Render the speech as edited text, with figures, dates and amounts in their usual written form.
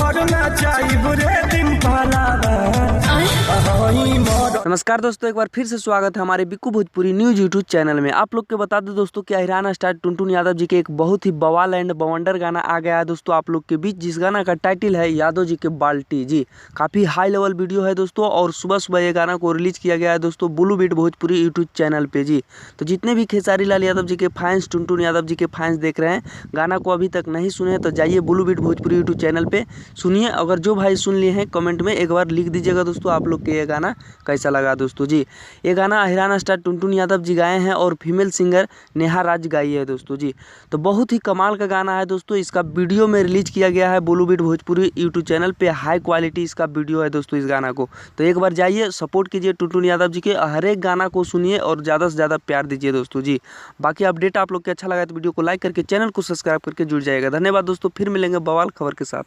घर ना चाहिए रे दिन नमस्कार दोस्तों, एक बार फिर से स्वागत है हमारे Bikku Bhojpuri news YouTube channel में। आप लोग के बता दें दोस्तों कि हिराना स्टार टुनटुन यादव जी के एक बहुत ही बवाल एंड बवंडर गाना आ गया है दोस्तों आप लोग के बीच, जिस गाना का टाइटल है यादव जी के बाल्टी। जी काफ़ी हाई लेवल वीडियो है दोस्तों, और सुबह सुबह ये गाना को रिलीज किया गया है दोस्तों Blue beat Bhojpuri YouTube channel पे। जी तो जितने भी खेसारी लाल यादव जी के फैंस, टुनटुन यादव जी के फैंस देख रहे हैं, गाना को अभी तक नहीं सुने तो जाइए blue beat Bhojpuri YouTube channel पर सुनिए। अगर जो भाई सुन लिए हैं कमेंट में एक बार लिख दीजिएगा दोस्तों आप लोग के ये गाना कैसा लगा दोस्तों। जी ये गाना हिराना स्टार टुनटुन यादव जी गाए हैं और फीमेल सिंगर नेहा राज गाई है दोस्तों। जी तो बहुत ही कमाल का गाना है दोस्तों। इसका वीडियो में रिलीज किया गया है Blue beat Bhojpuri YouTube channel पे। हाई क्वालिटी इसका वीडियो है दोस्तों इस गाना को। तो एक बार जाइए सपोर्ट कीजिए टुनटुन यादव जी के, हर एक गाना को सुनिए और ज़्यादा से ज़्यादा प्यार दीजिए दोस्तों। जी बाकी अपडेट आप लोग के अच्छा लगा तो वीडियो को लाइक करके चैनल को सब्सक्राइब करके जुड़ जाएगा। धन्यवाद दोस्तों, फिर मिलेंगे बवाल खबर के साथ।